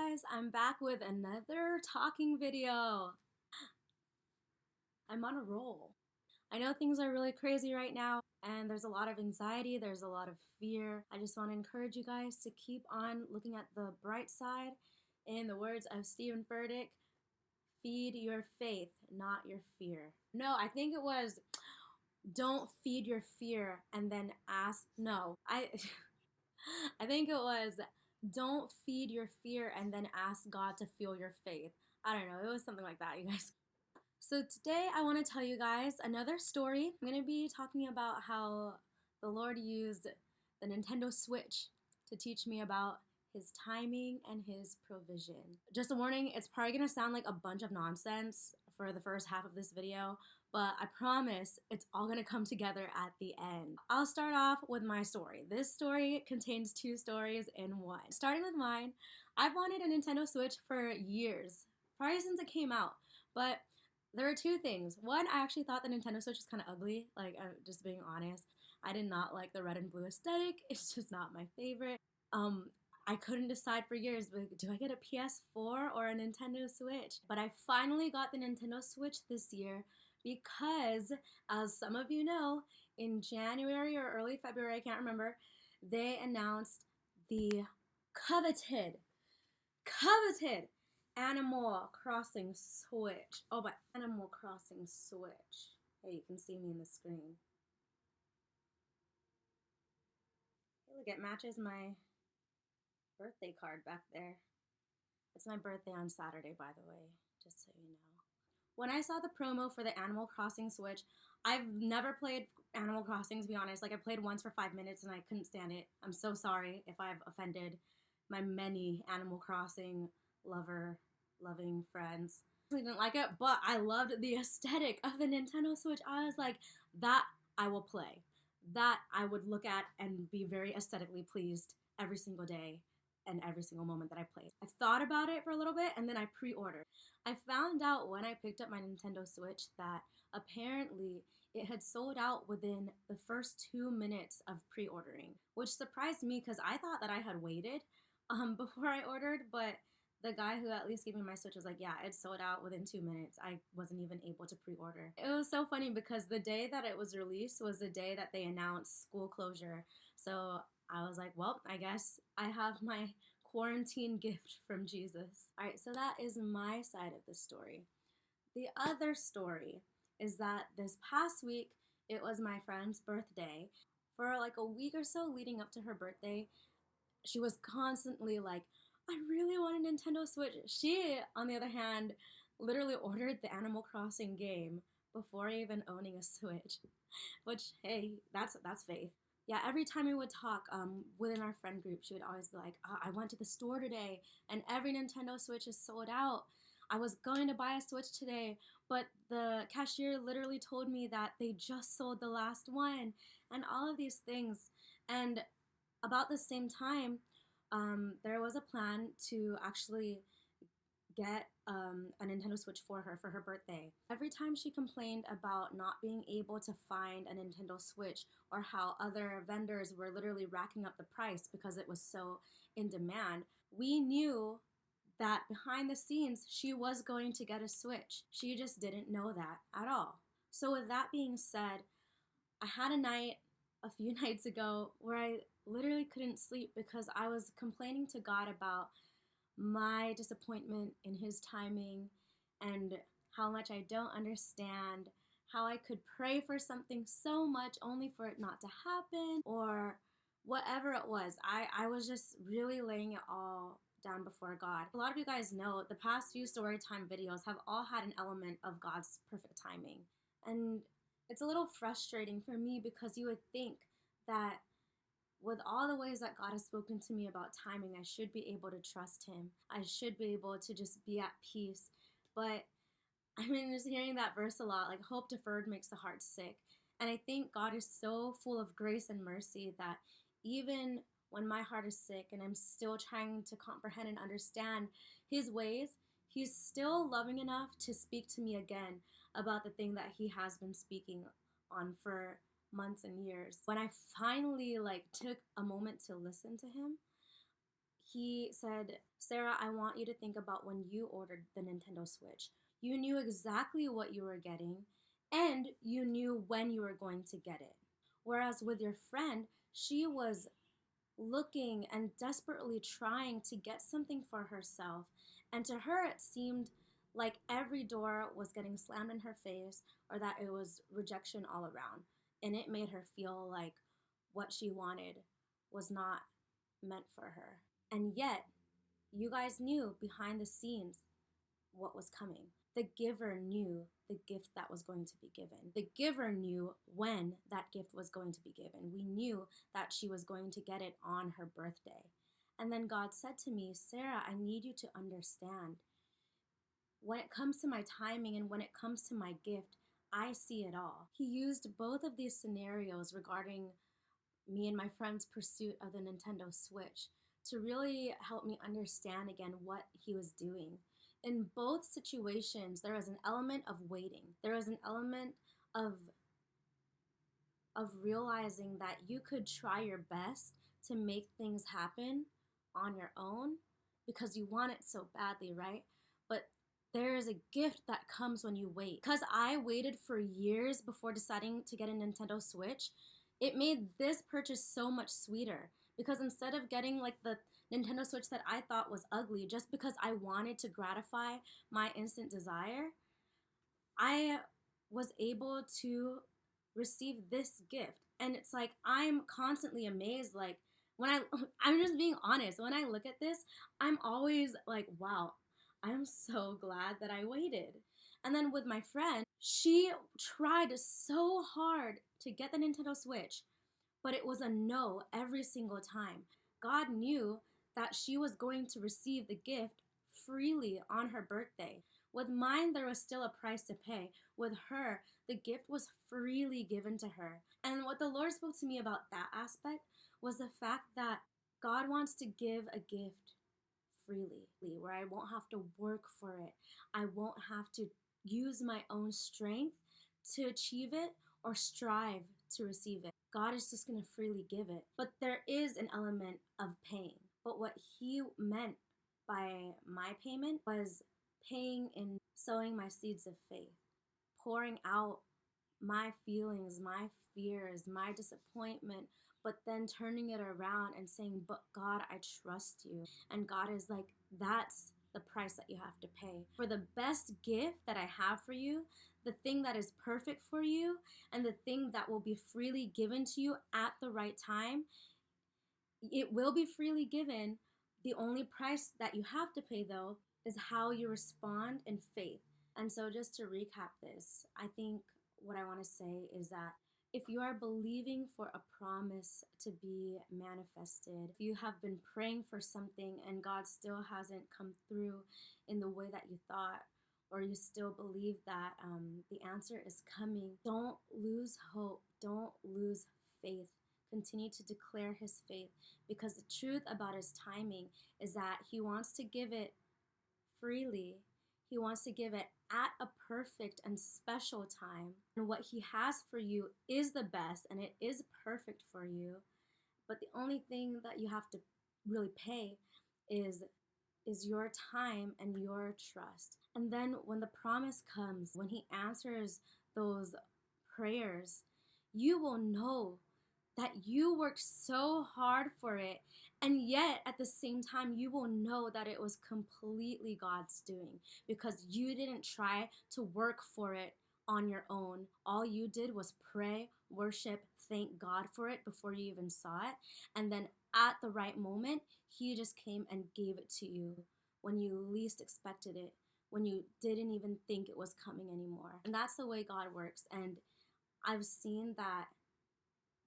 guys, I'm back with another talking video. I'm on a roll. I know things are really crazy right now and there's a lot of anxiety, there's a lot of fear. I just want to encourage you guys to keep on looking at the bright side. In the words of Stephen Furtick, feed your faith, not your fear. No, I think it was don't feed your fear and then ask. No, I think it was don't feed your fear and then ask God to fuel your faith. I don't know. It was something like that, you guys. So today I want to tell you guys another story. I'm going to be talking about how the Lord used the Nintendo Switch to teach me about his timing and his provision. Just a warning, it's probably going to sound like a bunch of nonsense for the first half of this video, but I promise it's all going to come together at the end. I'll start off with my story. This story contains two stories in one. Starting with mine, I've wanted a Nintendo Switch for years, probably since it came out, but there are two things. One, I actually thought the Nintendo Switch was kind of ugly, like I'm just being honest. I did not like the red and blue aesthetic. It's just not my favorite. I couldn't decide for years, but do I get a PS4 or a Nintendo Switch? But I finally got the Nintendo Switch this year because, as some of you know, in January or early February, I can't remember, they announced the coveted Animal Crossing Switch. Oh, but Animal Crossing Switch. Hey, you can see me in the screen. Hey, look, it matches my birthday card back there. It's my birthday on Saturday, by the way, just so you know. When I saw the promo for the Animal Crossing Switch, I've never played Animal Crossing, to be honest. Like, I played once for 5 minutes and I couldn't stand it. I'm so sorry if I've offended my many Animal Crossing loving friends. I didn't like it, but I loved the aesthetic of the Nintendo Switch. I was like, that I will play. That I would look at and be very aesthetically pleased every single day and every single moment that I played. I thought about it for a little bit and then I pre-ordered. I found out when I picked up my Nintendo Switch that apparently it had sold out within the first 2 minutes of pre-ordering, which surprised me because I thought that I had waited before I ordered, but the guy who at least gave me my Switch was like, yeah, it sold out within 2 minutes. I wasn't even able to pre-order. It was so funny because the day that it was released was the day that they announced school closure. So I was like, well, I guess I have my quarantine gift from Jesus. All right, so that is my side of the story. The other story is that this past week, it was my friend's birthday. For like a week or so leading up to her birthday, she was constantly like, I really want a Nintendo Switch. She, on the other hand, literally ordered the Animal Crossing game before even owning a Switch, which, hey, that's faith. Yeah, every time we would talk within our friend group, she would always be like, I went to the store today and every Nintendo Switch is sold out. I was going to buy a Switch today, but the cashier literally told me that they just sold the last one and all of these things. And about the same time, there was a plan to actually get a Nintendo Switch for her birthday. Every time she complained about not being able to find a Nintendo Switch or how other vendors were literally racking up the price because it was so in demand, we knew that behind the scenes she was going to get a Switch. She just didn't know that at all. So with that being said, I had a night a few nights ago where I literally couldn't sleep because I was complaining to God about my disappointment in his timing and how much I don't understand, how I could pray for something so much only for it not to happen, or whatever it was. I was just really laying it all down before God. A lot of you guys know the past few storytime videos have all had an element of God's perfect timing. And it's a little frustrating for me because you would think that with all the ways that God has spoken to me about timing, I should be able to trust him. I should be able to just be at peace. But I mean, just hearing that verse a lot, like hope deferred makes the heart sick. And I think God is so full of grace and mercy that even when my heart is sick and I'm still trying to comprehend and understand his ways, he's still loving enough to speak to me again about the thing that he has been speaking on for months and years. When I finally took a moment to listen to him, he said, Sarah, I want you to think about when you ordered the Nintendo Switch. You knew exactly what you were getting, and you knew when you were going to get it. Whereas with your friend, she was looking and desperately trying to get something for herself. And to her, it seemed like every door was getting slammed in her face or that it was rejection all around. And it made her feel like what she wanted was not meant for her. And yet, you guys knew behind the scenes what was coming. The giver knew the gift that was going to be given. The giver knew when that gift was going to be given. We knew that she was going to get it on her birthday. And then God said to me, Sarah, I need you to understand. When it comes to my timing and when it comes to my gift, I see it all. He used both of these scenarios regarding me and my friend's pursuit of the Nintendo Switch to really help me understand again what he was doing. In both situations, there was an element of waiting. There was an element of realizing that you could try your best to make things happen on your own because you want it so badly, right? But there is a gift that comes when you wait. Because I waited for years before deciding to get a Nintendo Switch, it made this purchase so much sweeter. Because instead of getting like the Nintendo Switch that I thought was ugly just because I wanted to gratify my instant desire, I was able to receive this gift. And it's like I'm constantly amazed. Like I'm just being honest. When I look at this, I'm always like, wow, I'm so glad that I waited. And then with my friend, she tried so hard to get the Nintendo Switch, but it was a no every single time. God knew that she was going to receive the gift freely on her birthday. With mine, there was still a price to pay. With her, the gift was freely given to her. And what the Lord spoke to me about that aspect was the fact that God wants to give a gift freely, where I won't have to work for it. I won't have to use my own strength to achieve it or strive to receive it. God is just going to freely give it. But there is an element of pain. But what he meant by my payment was paying in sowing my seeds of faith, pouring out my feelings, my fears, my disappointment, but then turning it around and saying, but God, I trust you. And God is like, that's the price that you have to pay. For the best gift that I have for you, the thing that is perfect for you, and the thing that will be freely given to you at the right time, it will be freely given. The only price that you have to pay, though, is how you respond in faith. And so just to recap this, I think what I want to say is that if you are believing for a promise to be manifested, if you have been praying for something and God still hasn't come through in the way that you thought, or you still believe that the answer is coming, don't lose hope. Don't lose faith. Continue to declare his faith, because the truth about his timing is that he wants to give it freely. He wants to give it at a perfect and special time. And what he has for you is the best, and it is perfect for you. But the only thing that you have to really pay is your time and your trust. And then when the promise comes, when he answers those prayers, you will know that you worked so hard for it, and yet at the same time you will know that it was completely God's doing, because you didn't try to work for it on your own. All you did was pray, worship, thank God for it before you even saw it, and then at the right moment he just came and gave it to you when you least expected it, when you didn't even think it was coming anymore. And that's the way God works. And I've seen that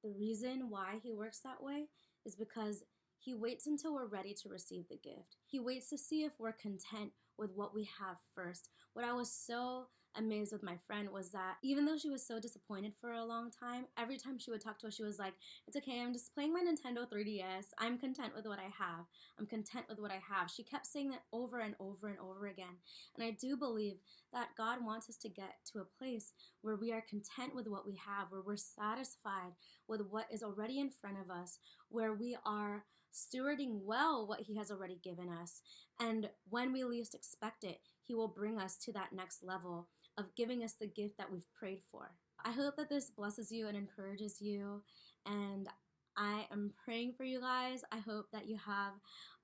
the reason why he works that way is because he waits until we're ready to receive the gift. He waits to see if we're content with what we have first. What I was so amazed with my friend was that even though she was so disappointed for a long time, every time she would talk to us, she was like, it's okay, I'm just playing my Nintendo 3DS. I'm content with what I have. I'm content with what I have. She kept saying that over and over and over again. And I do believe that God wants us to get to a place where we are content with what we have, where we're satisfied with what is already in front of us, where we are stewarding well what He has already given us. And when we least expect it, He will bring us to that next level of giving us the gift that we've prayed for. I hope that this blesses you and encourages you. And I am praying for you guys. I hope that you have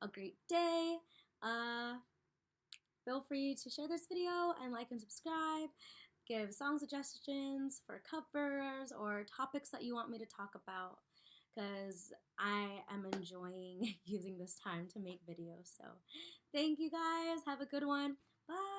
a great day. Feel free to share this video and like and subscribe. Give song suggestions for covers or topics that you want me to talk about, because I am enjoying using this time to make videos. So thank you guys. Have a good one. Bye.